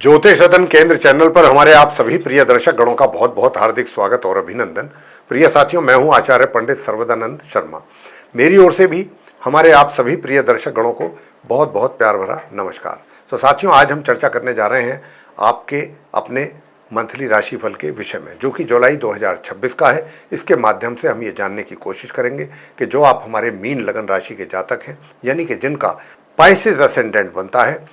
ज्योतिष सदन केंद्र चैनल पर हमारे आप सभी प्रिय दर्शक गणों का बहुत बहुत हार्दिक स्वागत और अभिनंदन। प्रिय साथियों, मैं हूं आचार्य पंडित सर्वदानंद शर्मा। मेरी ओर से भी हमारे आप सभी प्रिय दर्शक गणों को बहुत बहुत प्यार भरा नमस्कार। तो साथियों, आज हम चर्चा करने जा रहे हैं आपके अपने मंथली राशिफल के विषय में, जो कि जुलाई 2026 का है। इसके माध्यम से हम ये जानने की कोशिश करेंगे कि जो आप हमारे मीन लगन राशि के जातक हैं, यानी कि जिनका पाइसेस असेंडेंट बनता है,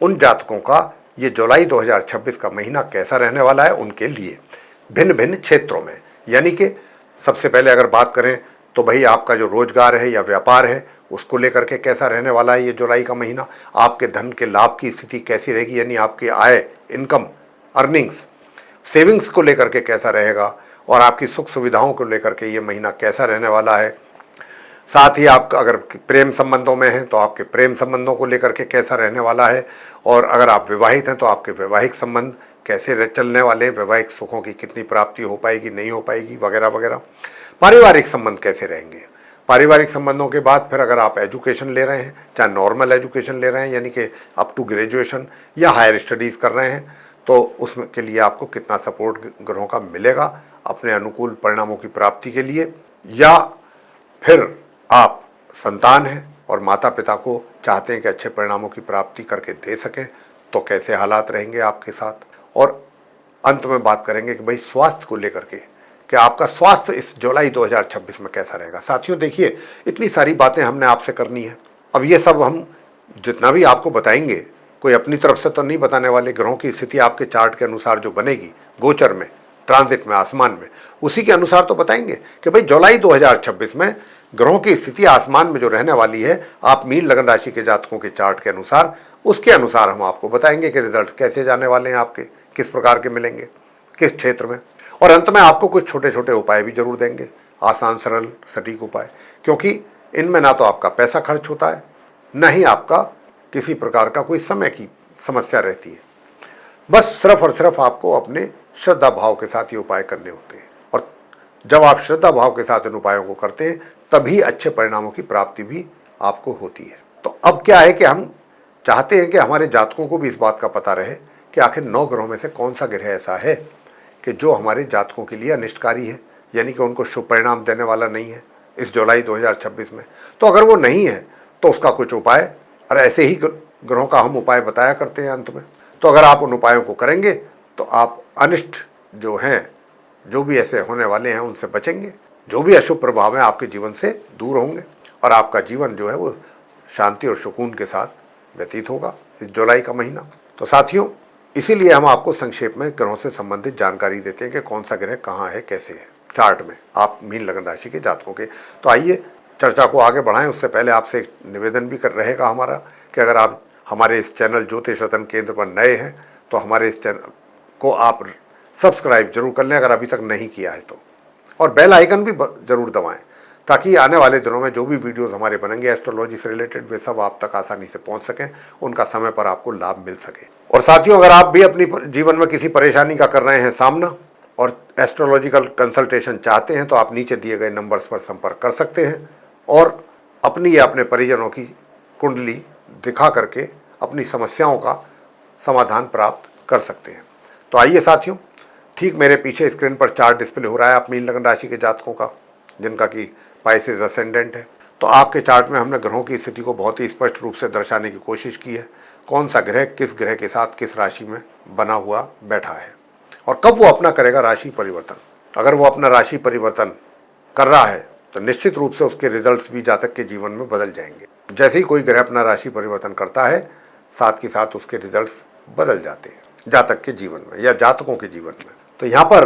उन जातकों का ये जुलाई 2026 का महीना कैसा रहने वाला है उनके लिए भिन्न भिन्न क्षेत्रों में। यानी कि सबसे पहले अगर बात करें तो भाई आपका जो रोजगार है या व्यापार है उसको लेकर के कैसा रहने वाला है ये जुलाई का महीना। आपके धन के लाभ की स्थिति कैसी रहेगी, यानी आपकी आय, इनकम, अर्निंग्स, सेविंग्स को लेकर के कैसा रहेगा, और आपकी सुख सुविधाओं को लेकर के ये महीना कैसा रहने वाला है। साथ ही आप अगर प्रेम संबंधों में हैं तो आपके प्रेम संबंधों को लेकर के कैसा रहने वाला है, और अगर आप विवाहित हैं तो आपके वैवाहिक संबंध कैसे चलने वाले हैं, वैवाहिक सुखों की कितनी प्राप्ति हो पाएगी, नहीं हो पाएगी, वगैरह वगैरह। पारिवारिक संबंध कैसे रहेंगे। पारिवारिक संबंधों के बाद फिर अगर आप एजुकेशन ले रहे हैं, चाहे नॉर्मल एजुकेशन ले रहे हैं यानी कि अप टू ग्रेजुएशन, या हायर स्टडीज़ कर रहे हैं, तो उसमें के लिए आपको कितना सपोर्ट ग्रहों का मिलेगा अपने अनुकूल परिणामों की प्राप्ति के लिए। या फिर आप संतान हैं और माता पिता को चाहते हैं कि अच्छे परिणामों की प्राप्ति करके दे सकें, तो कैसे हालात रहेंगे आपके साथ। और अंत में बात करेंगे कि भाई स्वास्थ्य को लेकर के कि आपका स्वास्थ्य इस जुलाई 2026 में कैसा रहेगा। साथियों देखिए, इतनी सारी बातें हमने आपसे करनी है। अब ये सब हम जितना भी आपको बताएंगे, कोई अपनी तरफ से तो नहीं बताने वाले। ग्रहों की स्थिति आपके चार्ट के अनुसार जो बनेगी, गोचर में, ट्रांजिट में, आसमान में, उसी के अनुसार तो बताएंगे कि भाई जुलाई 2026 में ग्रहों की स्थिति आसमान में जो रहने वाली है, आप मीन लगन राशि के जातकों के चार्ट के अनुसार, उसके अनुसार हम आपको बताएंगे कि रिजल्ट कैसे जाने वाले हैं, आपके किस प्रकार के मिलेंगे, किस क्षेत्र में। और अंत में आपको कुछ छोटे छोटे उपाय भी जरूर देंगे, आसान सरल सटीक उपाय, क्योंकि इनमें ना तो आपका पैसा खर्च होता है, न ही आपका किसी प्रकार का कोई समय की समस्या रहती है। बस सिर्फ और सिर्फ आपको अपने श्रद्धा भाव के साथ ये उपाय करने होते हैं, और जब आप श्रद्धा भाव के साथ इन उपायों को करते हैं तभी अच्छे परिणामों की प्राप्ति भी आपको होती है। तो अब क्या है कि हम चाहते हैं कि हमारे जातकों को भी इस बात का पता रहे कि आखिर 9 ग्रहों में से कौन सा ग्रह ऐसा है कि जो हमारे जातकों के लिए अनिष्टकारी है, यानी कि उनको शुभ परिणाम देने वाला नहीं है इस जुलाई 2026 में। तो अगर वो नहीं है तो उसका कुछ उपाय, और ऐसे ही ग्रहों का हम उपाय बताया करते हैं अंत में। तो अगर आप उन उपायों को करेंगे तो आप अनिष्ट जो हैं, जो भी ऐसे होने वाले हैं, उनसे बचेंगे। जो भी अशुभ प्रभाव है आपके जीवन से दूर होंगे, और आपका जीवन जो है वो शांति और सुकून के साथ व्यतीत होगा इस जुलाई का महीना। तो साथियों, इसीलिए हम आपको संक्षेप में ग्रहों से संबंधित जानकारी देते हैं कि कौन सा ग्रह कहाँ है, कैसे है चार्ट में आप मीन लगन राशि के जातकों के। तो आइए चर्चा को आगे बढ़ाएं। उससे पहले आपसे एक निवेदन भी कर रहेगा हमारा कि अगर आप हमारे इस चैनल ज्योतिष रतन केंद्र पर नए हैं तो हमारे इस चैनल को आप सब्सक्राइब जरूर कर लें अगर अभी तक नहीं किया है तो, और बेल आइकन भी जरूर दबाएं, ताकि आने वाले दिनों में जो भी वीडियोस हमारे बनेंगे एस्ट्रोलॉजी से रिलेटेड, वे सब आप तक आसानी से पहुंच सकें, उनका समय पर आपको लाभ मिल सके। और साथियों, अगर आप भी अपनी जीवन में किसी परेशानी का कर रहे हैं सामना और एस्ट्रोलॉजिकल कंसल्टेशन चाहते हैं, तो आप नीचे दिए गए नंबर्स पर संपर्क कर सकते हैं और अपनी या अपने परिजनों की कुंडली दिखा करके अपनी समस्याओं का समाधान प्राप्त कर सकते हैं। तो आइए साथियों, ठीक मेरे पीछे स्क्रीन पर चार्ट डिस्प्ले हो रहा है आप मीन लगन राशि के जातकों का, जिनका कि पाइसेस असेंडेंट है। तो आपके चार्ट में हमने ग्रहों की स्थिति को बहुत ही स्पष्ट रूप से दर्शाने की कोशिश की है, कौन सा ग्रह किस ग्रह के साथ किस राशि में बना हुआ बैठा है, और कब वो अपना करेगा राशि परिवर्तन। अगर वो अपना राशि परिवर्तन कर रहा है तो निश्चित रूप से उसके रिजल्ट्स भी जातक के जीवन में बदल जाएंगे। जैसे ही कोई ग्रह अपना राशि परिवर्तन करता है, साथ के साथ उसके रिजल्ट्स बदल जाते हैं जातक के जीवन में या जातकों के जीवन में। तो यहाँ पर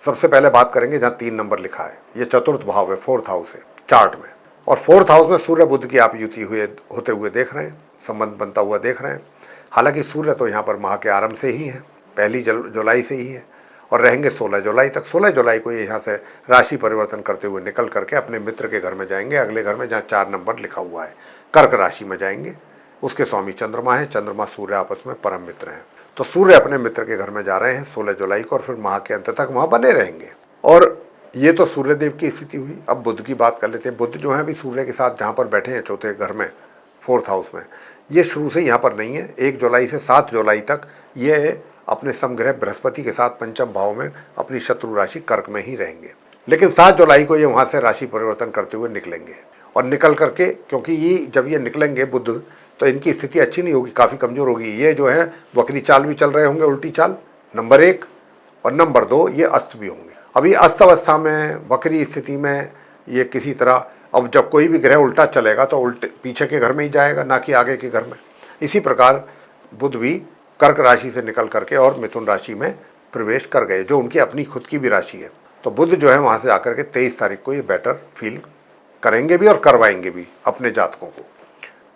सबसे पहले बात करेंगे जहाँ 3 नंबर लिखा है, ये चतुर्थ भाव है, 4th हाउस है चार्ट में, और 4th हाउस में सूर्य बुध की आप युति होते हुए देख रहे हैं, संबंध बनता हुआ देख रहे हैं। हालांकि सूर्य तो यहाँ पर माह के आरंभ से ही है, पहली जुलाई से ही है, और रहेंगे 16 जुलाई तक। 16 जुलाई को ये यहाँ से राशि परिवर्तन करते हुए निकल करके अपने मित्र के घर में जाएंगे, अगले घर में जहाँ 4 नंबर लिखा हुआ है, कर्क राशि में जाएंगे। उसके स्वामी चंद्रमा है, चंद्रमा सूर्य आपस में परम मित्र हैं। तो सूर्य अपने मित्र के घर में जा रहे हैं 16 जुलाई को, और फिर माह के अंत तक वहाँ बने रहेंगे। और ये तो सूर्यदेव की स्थिति हुई। अब बुध की बात कर लेते हैं। बुध जो है अभी सूर्य के साथ जहाँ पर बैठे हैं चौथे घर में 4th हाउस में, ये शुरू से यहाँ पर नहीं है। 1 जुलाई से 7 जुलाई तक ये अपने समग्रह बृहस्पति के साथ पंचम भाव में अपनी शत्रु राशि कर्क में ही रहेंगे। लेकिन 7 जुलाई को ये वहाँ से राशि परिवर्तन करते हुए निकलेंगे और निकल करके, क्योंकि ये जब ये निकलेंगे बुध, तो इनकी स्थिति अच्छी नहीं होगी, काफ़ी कमज़ोर होगी। ये जो है वक्री चाल भी चल रहे होंगे, उल्टी चाल, नंबर 1, और नंबर 2 ये अस्त भी होंगे। अभी अस्त अवस्था में, वक्री स्थिति में ये किसी तरह, अब जब कोई भी ग्रह उल्टा चलेगा तो उल्टे पीछे के घर में ही जाएगा, ना कि आगे के घर में। इसी प्रकार बुध भी कर्क राशि से निकल करके और मिथुन राशि में प्रवेश कर गए, जो उनकी अपनी खुद की भी राशि है। तो बुध जो है वहाँ से आकर के 23 तारीख को ये बेटर फील करेंगे भी और करवाएंगे भी अपने जातकों को।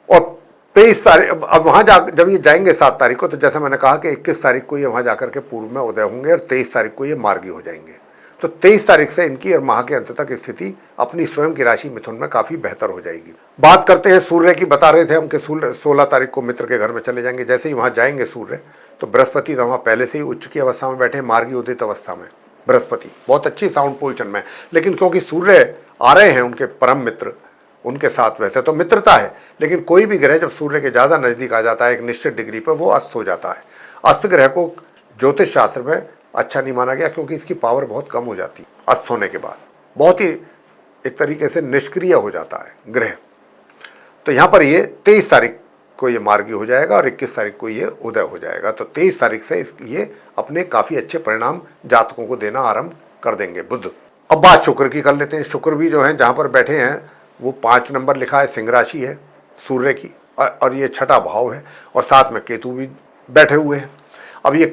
और 23 तारीख, अब वहाँ जब ये जाएंगे 7 तारीख को, तो जैसा मैंने कहा कि 21 तारीख को ये वहाँ जाकर के पूर्व में उदय होंगे और 23 तारीख को ये मार्गी हो जाएंगे। तो 23 तारीख से इनकी और माह के अंत तक स्थिति अपनी स्वयं की राशि मिथुन में काफ़ी बेहतर हो जाएगी। बात करते हैं सूर्य की। बता रहे थे हम कि 16 तारीख को मित्र के घर में चले जाएंगे। जैसे ही वहाँ जाएंगे सूर्य, तो बृहस्पति तो वहाँ पहले से ही उच्च की अवस्था में बैठे, मार्गी उदित अवस्था में बृहस्पति बहुत अच्छी साउंड पोजिशन में। लेकिन क्योंकि सूर्य आ रहे हैं उनके परम मित्र, उनके साथ वैसे तो मित्रता है, लेकिन कोई भी ग्रह जब सूर्य के ज़्यादा नज़दीक आ जाता है एक निश्चित डिग्री पर, वो अस्त हो जाता है। अस्त ग्रह को ज्योतिष शास्त्र में अच्छा नहीं माना गया, क्योंकि इसकी पावर बहुत कम हो जाती है अस्त होने के बाद, बहुत ही एक तरीके से निष्क्रिय हो जाता है ग्रह। तो यहाँ पर ये 23 तारीख को ये मार्गी हो जाएगा और 21 तारीख को ये उदय हो जाएगा। तो 23 तारीख से ये अपने काफ़ी अच्छे परिणाम जातकों को देना आरंभ कर देंगे बुध। अब बात शुक्र की कर लेते हैं। शुक्र भी जो है जहाँ पर बैठे हैं वो 5 नंबर लिखा है, सिंह राशि है सूर्य की, और ये 6ठा भाव है, और साथ में केतु भी बैठे हुए हैं। अब ये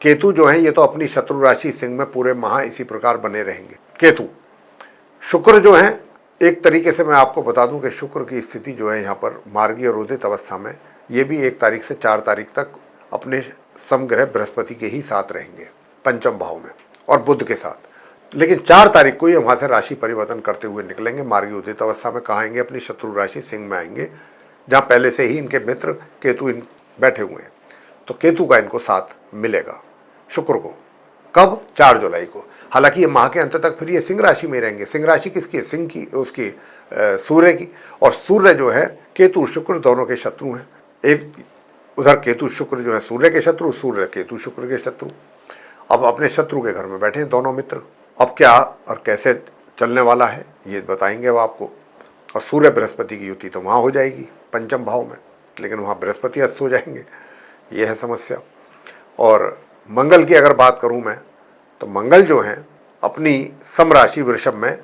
केतु जो है ये तो अपनी शत्रु राशि सिंह में पूरे माह इसी प्रकार बने रहेंगे केतु। शुक्र जो है, एक तरीके से मैं आपको बता दूं कि शुक्र की स्थिति जो है यहाँ पर मार्गी और उदित अवस्था में, ये भी 1 तारीख से 4 तारीख तक अपने समग्रह बृहस्पति के ही साथ रहेंगे पंचम भाव में और बुध के साथ। लेकिन 4 तारीख को ये वहाँ से राशि परिवर्तन करते हुए निकलेंगे, मार्गी उदित अवस्था में। कहाँ आएंगे? अपनी शत्रु राशि सिंह में आएंगे, जहाँ पहले से ही इनके मित्र केतु बैठे हुए हैं। तो केतु का इनको साथ मिलेगा शुक्र को। कब? 4 जुलाई को। हालांकि ये माह के अंत तक फिर ये सिंह राशि में रहेंगे। सिंह राशि किसकी है? सिंह की, उसकी सूर्य की। और सूर्य जो है केतु शुक्र दोनों के शत्रु हैं। एक उधर केतु शुक्र जो है सूर्य के शत्रु, सूर्य केतु शुक्र के शत्रु। अब अपने शत्रु के घर में बैठे हैं दोनों मित्र। अब क्या और कैसे चलने वाला है ये बताएंगे वो आपको। और सूर्य बृहस्पति की युति तो वहाँ हो जाएगी पंचम भाव में, लेकिन वहाँ बृहस्पति अस्त हो जाएंगे, ये है समस्या। और मंगल की अगर बात करूं मैं, तो मंगल जो है अपनी समराशि वृषभ में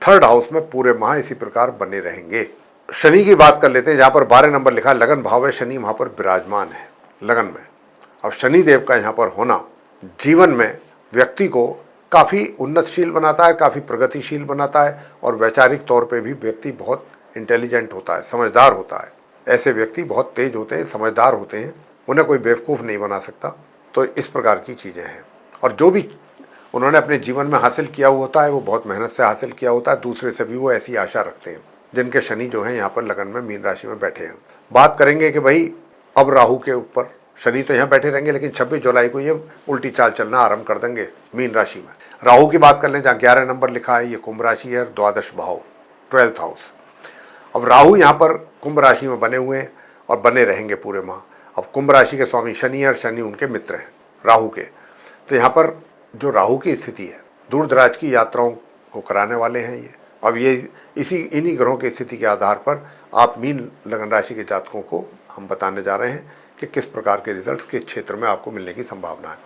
3rd हाउस में पूरे माह इसी प्रकार बने रहेंगे। शनि की बात कर लेते हैं, जहाँ पर 12 नंबर लिखा है, लगन भाव है, शनि वहाँ पर विराजमान है लगन में। अब शनि देव का यहाँ पर होना जीवन में व्यक्ति को काफ़ी उन्नतशील बनाता है, काफ़ी प्रगतिशील बनाता है, और वैचारिक तौर पे भी व्यक्ति बहुत इंटेलिजेंट होता है, समझदार होता है। ऐसे व्यक्ति बहुत तेज होते हैं, समझदार होते हैं, उन्हें कोई बेवकूफ़ नहीं बना सकता। तो इस प्रकार की चीज़ें हैं। और जो भी उन्होंने अपने जीवन में हासिल किया हुआ होता है वो बहुत मेहनत से हासिल किया होता है। दूसरे से भी वो ऐसी आशा रखते हैं, जिनके शनि जो है यहाँ पर लगन में मीन राशि में बैठे हैं। बात करेंगे कि भाई अब राहु के ऊपर, शनि तो यहाँ बैठे रहेंगे, लेकिन 26 जुलाई को ये उल्टी चाल चलना आरंभ कर देंगे मीन राशि में। राहु की बात कर लें, जहाँ 11 नंबर लिखा है, ये कुंभ राशि है, 12 भाव 12th हाउस। अब राहु यहाँ पर कुंभ राशि में बने हुए हैं और बने रहेंगे पूरे माह। अब कुंभ राशि के स्वामी शनि है और शनि उनके मित्र हैं राहु के। तो यहाँ पर जो राहु की स्थिति है, दूर दराज की यात्राओं को कराने वाले हैं ये। अब ये इन्हीं ग्रहों की स्थिति के आधार पर आप मीन लगन राशि के जातकों को हम बताने जा रहे हैं कि किस प्रकार के रिजल्ट्स किस क्षेत्र में आपको मिलने की संभावना है।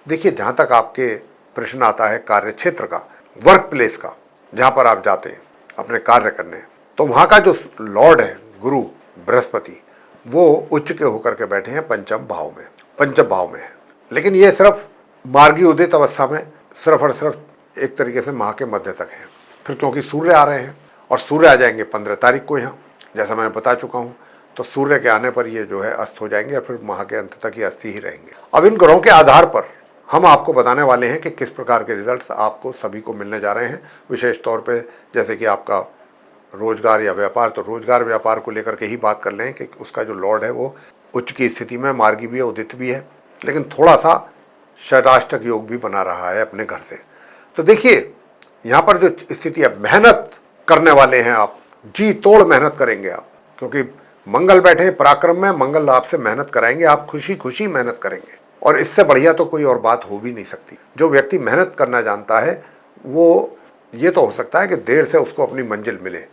देखिए, जहाँ तक आपके प्रश्न आता है कार्य क्षेत्र का, वर्क प्लेस का, जहाँ पर आप जाते हैं अपने कार्य करने, तो वहाँ का जो लॉर्ड है गुरु बृहस्पति, वो उच्च के होकर के बैठे हैं पंचम भाव में है। लेकिन ये सिर्फ मार्गी उदित अवस्था में सिर्फ और सिर्फ एक तरीके से माह के मध्य तक है। फिर क्योंकि सूर्य आ रहे हैं और सूर्य आ जाएंगे 15 तारीख को यहाँ, जैसा मैंने बता चुका हूँ, तो सूर्य के आने पर ये जो है अस्त हो जाएंगे और फिर माह के अंत तक ये अस्थि ही रहेंगे। अब इन ग्रहों के आधार पर हम आपको बताने वाले हैं कि किस प्रकार के रिजल्ट्स आपको सभी को मिलने जा रहे हैं। विशेष तौर पे जैसे कि आपका रोजगार या व्यापार, तो रोजगार व्यापार को लेकर के ही बात कर लें कि उसका जो लॉर्ड है वो उच्च की स्थिति में, मार्गी भी है, उदित भी है, लेकिन थोड़ा सा षडाष्टक योग भी बना रहा है अपने घर से। तो देखिए, यहाँ पर जो स्थिति है, मेहनत करने वाले हैं आप, जी तोड़ मेहनत करेंगे आप, क्योंकि मंगल बैठे पराक्रम में, मंगल आपसे मेहनत कराएंगे, आप खुशी खुशी मेहनत करेंगे, और इससे बढ़िया तो कोई और बात हो भी नहीं सकती। जो व्यक्ति मेहनत करना जानता है वो, ये तो हो सकता है कि देर से उसको अपनी मंजिल मिले,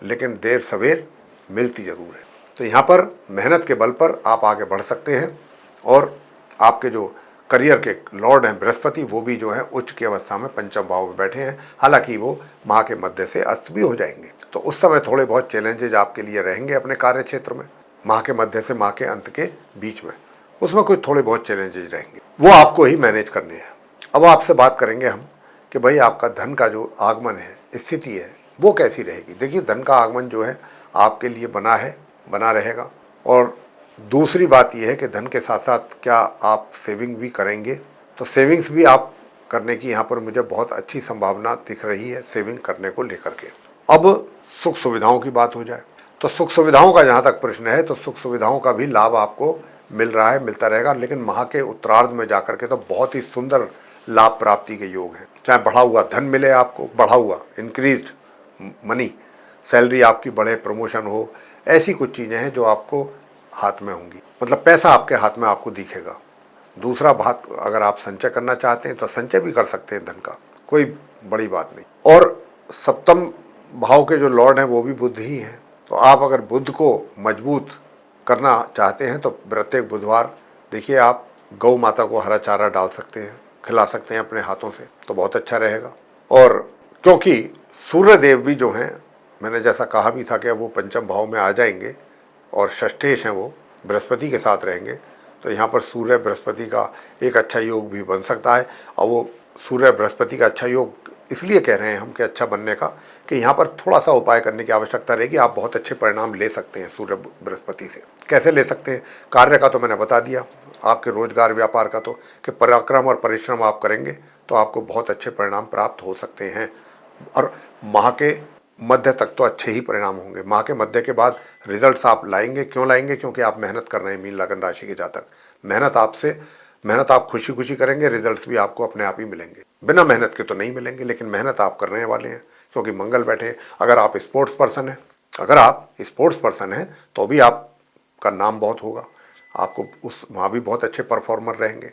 लेकिन देर सवेर मिलती जरूर है। तो यहाँ पर मेहनत के बल पर आप आगे बढ़ सकते हैं, और आपके जो करियर के लॉर्ड हैं बृहस्पति, वो भी जो है उच्च की अवस्था में पंचम भाव में बैठे हैं। हालांकि वो माह के मध्य से अस्त भी हो जाएंगे, तो उस समय थोड़े बहुत चैलेंजेज आपके लिए रहेंगे अपने कार्य क्षेत्र में। माह के मध्य से माह के अंत के बीच में उसमें कुछ थोड़े बहुत चैलेंजेज रहेंगे, वो आपको ही मैनेज करने हैं। अब आपसे बात करेंगे हम कि भाई आपका धन का जो आगमन है, स्थिति है, वो कैसी रहेगी। देखिए, धन का आगमन जो है आपके लिए बना है, बना रहेगा। और दूसरी बात यह है कि धन के साथ साथ क्या आप सेविंग भी करेंगे, तो सेविंग्स भी आप करने की यहाँ पर मुझे बहुत अच्छी संभावना दिख रही है, सेविंग करने को लेकर के। अब सुख सुविधाओं की बात हो जाए, तो सुख सुविधाओं का जहाँ तक प्रश्न है, तो सुख सुविधाओं का भी लाभ आपको मिल रहा है, मिलता रहेगा। लेकिन माह के उत्तरार्ध में जाकर के तो बहुत ही सुंदर लाभ प्राप्ति के योग हैं। चाहे बढ़ा हुआ धन मिले आपको, बढ़ा हुआ इंक्रीज मनी, सैलरी आपकी बढ़े, प्रमोशन हो, ऐसी कुछ चीज़ें हैं जो आपको हाथ में होंगी, मतलब पैसा आपके हाथ में आपको दिखेगा। दूसरा बात, अगर आप संचय करना चाहते हैं तो संचय भी कर सकते हैं धन का, कोई बड़ी बात नहीं। और सप्तम भाव के जो लॉर्ड हैं वो भी बुध ही हैं, तो आप अगर बुध को मजबूत करना चाहते हैं तो प्रत्येक बुधवार देखिए आप गौ माता को हरा चारा डाल सकते हैं, खिला सकते हैं अपने हाथों से, तो बहुत अच्छा रहेगा। और क्योंकि सूर्य देव भी जो हैं, मैंने जैसा कहा भी था कि वो पंचम भाव में आ जाएंगे और षष्ठेश हैं, वो बृहस्पति के साथ रहेंगे, तो यहाँ पर सूर्य बृहस्पति का एक अच्छा योग भी बन सकता है। और वो सूर्य बृहस्पति का अच्छा योग इसलिए कह रहे हैं हम कि अच्छा बनने का, कि यहाँ पर थोड़ा सा उपाय करने की आवश्यकता रहेगी। आप बहुत अच्छे परिणाम ले सकते हैं सूर्य बृहस्पति से। कैसे ले सकते हैं? कार्य का तो मैंने बता दिया, आपके रोजगार व्यापार का तो, कि पराक्रम और परिश्रम आप करेंगे तो आपको बहुत अच्छे परिणाम प्राप्त हो सकते हैं। और माह के मध्य तक तो अच्छे ही परिणाम होंगे। माह के मध्य के बाद रिजल्ट्स आप लाएंगे। क्यों लाएंगे? क्योंकि आप मेहनत कर रहे हैं। मीन लगन राशि के जातक, मेहनत आप खुशी खुशी करेंगे, रिजल्ट्स भी आपको अपने आप ही मिलेंगे। बिना मेहनत के तो नहीं मिलेंगे, लेकिन मेहनत आप करने वाले हैं क्योंकि मंगल बैठे हैं। अगर आप स्पोर्ट्स पर्सन हैं तो भी आपका नाम बहुत होगा, आपको उस वहाँ भी बहुत अच्छे परफॉर्मर रहेंगे।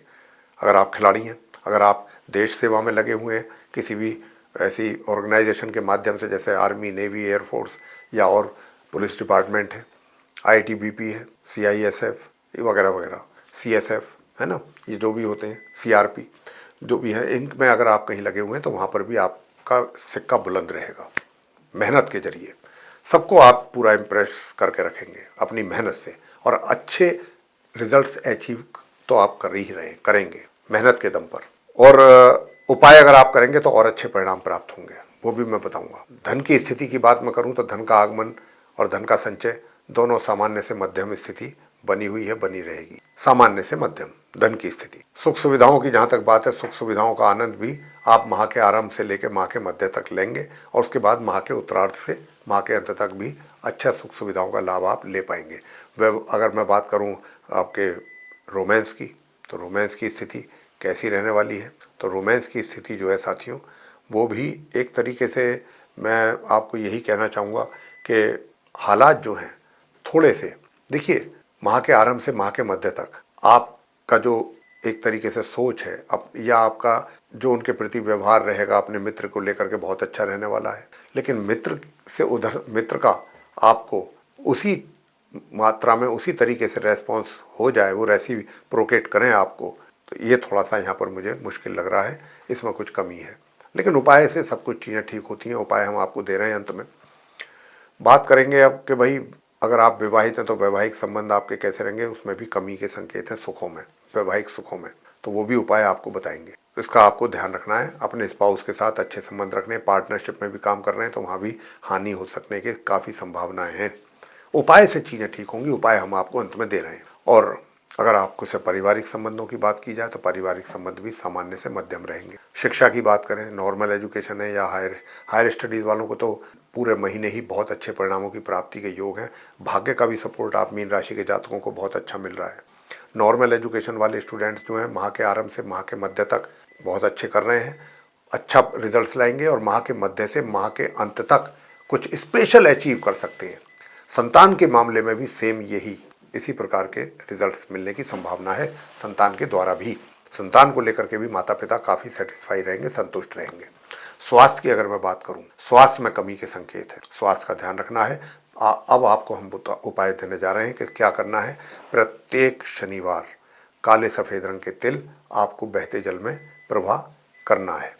अगर आप खिलाड़ी हैं, अगर आप देश सेवा में लगे हुए हैं किसी भी ऐसी ऑर्गेनाइजेशन के माध्यम से, जैसे आर्मी, नेवी, एयरफोर्स या और पुलिस डिपार्टमेंट है, आईटीबीपी है, सीआईएसएफ वगैरह वगैरह, सीएसएफ है ना, ये जो भी होते हैं, सीआरपी जो भी है, इनमें अगर आप कहीं लगे हुए हैं तो वहाँ पर भी आपका सिक्का बुलंद रहेगा। मेहनत के जरिए सबको आप पूरा इम्प्रेस करके रखेंगे अपनी मेहनत से, और अच्छे रिजल्ट्स अचीव तो आप कर ही करेंगे मेहनत के दम पर। और उपाय अगर आप करेंगे तो और अच्छे परिणाम प्राप्त होंगे, वो भी मैं बताऊंगा। धन की स्थिति की बात मैं करूं तो धन का आगमन और धन का संचय दोनों सामान्य से मध्यम स्थिति बनी हुई है, बनी रहेगी। सामान्य से मध्यम धन की स्थिति। सुख सुविधाओं की जहाँ तक बात है, सुख सुविधाओं का आनंद भी आप माह के आरंभ से लेकर माह के मध्य तक लेंगे, और उसके बाद माह के उत्तरार्ध से माह के अंत तक भी अच्छा सुख सुविधाओं का लाभ आप ले पाएंगे। वह अगर मैं बात करूँ आपके रोमांस की, तो रोमांस की स्थिति कैसी रहने वाली है? तो रोमांस की स्थिति जो है साथियों, वो भी एक तरीके से मैं आपको यही कहना चाहूँगा कि हालात जो हैं थोड़े से, देखिए माह के आरंभ से माह के मध्य तक आपका जो एक तरीके से सोच है अब, या आपका जो उनके प्रति व्यवहार रहेगा अपने मित्र को लेकर के, बहुत अच्छा रहने वाला है। लेकिन मित्र का आपको उसी मात्रा में, उसी तरीके से रेस्पॉन्स हो जाए, वो रेसिप्रोकेट करें आपको, तो ये थोड़ा सा यहाँ पर मुझे मुश्किल लग रहा है, इसमें कुछ कमी है। लेकिन उपाय से सब कुछ चीज़ें ठीक होती हैं। उपाय हम आपको दे रहे हैं। अंत में बात करेंगे अब कि भाई अगर आप विवाहित हैं तो वैवाहिक संबंध आपके कैसे रहेंगे, उसमें भी कमी के संकेत हैं सुखों में, वैवाहिक सुखों में, तो वो भी उपाय आपको बताएंगे। इसका आपको ध्यान रखना है। अपने स्पाउस के साथ अच्छे संबंध रखने, पार्टनरशिप में भी काम कर रहे हैं तो वहाँ भी हानि हो सकने की काफ़ी संभावनाएं हैं। उपाय से चीज़ें ठीक होंगी, उपाय हम आपको अंत में दे रहे हैं। और अगर आपको से पारिवारिक संबंधों की बात की जाए तो पारिवारिक संबंध भी सामान्य से मध्यम रहेंगे। शिक्षा की बात करें, नॉर्मल एजुकेशन है या हायर स्टडीज़ वालों को तो पूरे महीने ही बहुत अच्छे परिणामों की प्राप्ति के योग हैं। भाग्य का भी सपोर्ट आप मीन राशि के जातकों को बहुत अच्छा मिल रहा है। नॉर्मल एजुकेशन वाले स्टूडेंट्स जो हैं माह के आरंभ से माह के मध्य तक बहुत अच्छे कर रहे हैं, अच्छा रिजल्ट्स लाएंगे, और माह के मध्य से माह के अंत तक कुछ स्पेशल अचीव कर सकते हैं। संतान के मामले में भी सेम यही इसी प्रकार के रिजल्ट्स मिलने की संभावना है। संतान के द्वारा भी, संतान को लेकर के भी माता पिता काफ़ी सेटिस्फाई रहेंगे, संतुष्ट रहेंगे। स्वास्थ्य की अगर मैं बात करूं, स्वास्थ्य में कमी के संकेत है, स्वास्थ्य का ध्यान रखना है। अब आपको हम उपाय देने जा रहे हैं कि क्या करना है। प्रत्येक शनिवार काले सफ़ेद रंग के तिल आपको बहते जल में प्रवाह करना है।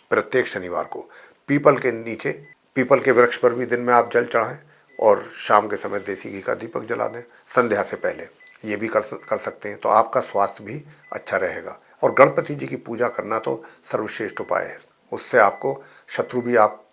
प्रत्येक शनिवार को पीपल के नीचे, पीपल के वृक्ष पर भी दिन में आप जल चढ़ाएं और शाम के समय देसी घी का दीपक जला दें संध्या से पहले, ये भी कर सकते हैं। तो आपका स्वास्थ्य भी अच्छा रहेगा। और गणपति जी की पूजा करना तो सर्वश्रेष्ठ उपाय है, उससे आपको शत्रु भी आप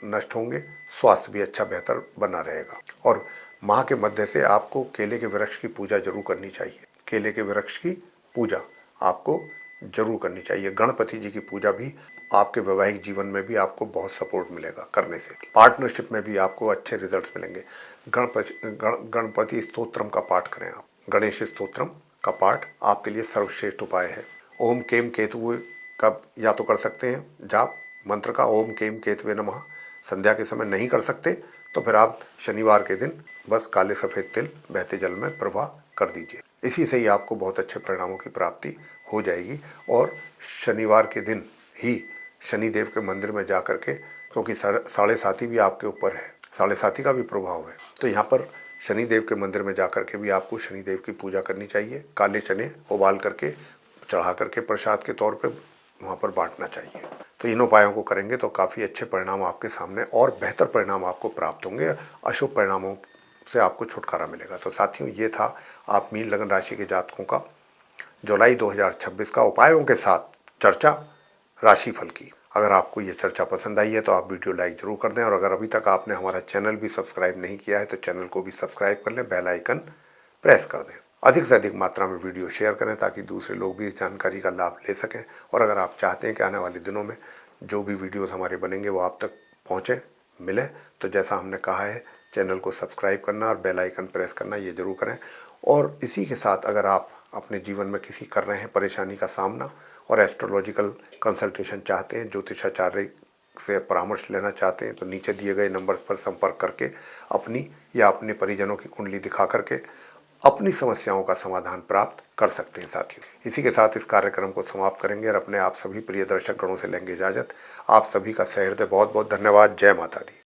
नष्ट होंगे, स्वास्थ्य भी अच्छा बेहतर बना रहेगा। और माह के मध्य से आपको केले के वृक्ष की पूजा जरूर करनी चाहिए। केले के वृक्ष की पूजा आपको जरूर करनी चाहिए। गणपति जी की पूजा भी आपके वैवाहिक जीवन में भी आपको बहुत सपोर्ट मिलेगा करने से। पार्टनरशिप में भी आपको अच्छे रिजल्ट्स मिलेंगे। गणपति स्तोत्रम का पाठ करें आप। गणेश स्तोत्रम का पाठ आपके लिए सर्वश्रेष्ठ उपाय है। ओम केम केतुवे का या तो कर सकते हैं जाप मंत्र का, ओम केम केतवे नमः। संध्या के समय नहीं कर सकते तो फिर आप शनिवार के दिन बस काले सफ़ेद तिल बहते जल में प्रवाह कर दीजिए। इसी से ही आपको बहुत अच्छे परिणामों की प्राप्ति हो जाएगी। और शनिवार के दिन ही शनिदेव के मंदिर में जा कर के, क्योंकि साढ़े साथी भी आपके ऊपर है, साढ़े साथी का भी प्रभाव है, तो यहाँ पर शनिदेव के मंदिर में जा कर के भी आपको शनिदेव की पूजा करनी चाहिए। काले चने उबाल करके चढ़ा करके प्रसाद के तौर पे वहाँ पर बांटना चाहिए। तो इन उपायों को करेंगे तो काफ़ी अच्छे परिणाम आपके सामने और बेहतर परिणाम आपको प्राप्त होंगे। अशुभ परिणामों से आपको छुटकारा मिलेगा। तो साथियों, ये था आप मीन लगन राशि के जातकों का जुलाई 2026 का उपायों के साथ चर्चा राशिफल की। अगर आपको ये चर्चा पसंद आई है तो आप वीडियो लाइक जरूर कर दें। और अगर अभी तक आपने हमारा चैनल भी सब्सक्राइब नहीं किया है तो चैनल को भी सब्सक्राइब कर लें, बेल आइकन प्रेस कर दें। अधिक से अधिक मात्रा में वीडियो शेयर करें ताकि दूसरे लोग भी इस जानकारी का लाभ ले सकें। और अगर आप चाहते हैं कि आने वाले दिनों में जो भी वीडियोस हमारे बनेंगे वो आप तक पहुँचें, मिलें, तो जैसा हमने कहा है चैनल को सब्सक्राइब करना और बेल आइकन प्रेस करना ये जरूर करें। और इसी के साथ अगर आप अपने जीवन में किसी कर रहे हैं परेशानी का सामना और एस्ट्रोलॉजिकल कंसल्टेशन चाहते हैं, ज्योतिषाचार्य से परामर्श लेना चाहते हैं, तो नीचे दिए गए नंबर्स पर संपर्क करके अपनी या अपने परिजनों की कुंडली दिखा करके अपनी समस्याओं का समाधान प्राप्त कर सकते हैं। साथियों, इसी के साथ इस कार्यक्रम को समाप्त करेंगे और अपने आप सभी प्रिय दर्शक गणों से लेंगे इजाजत। आप सभी का सहृदय बहुत बहुत धन्यवाद। जय माता दी।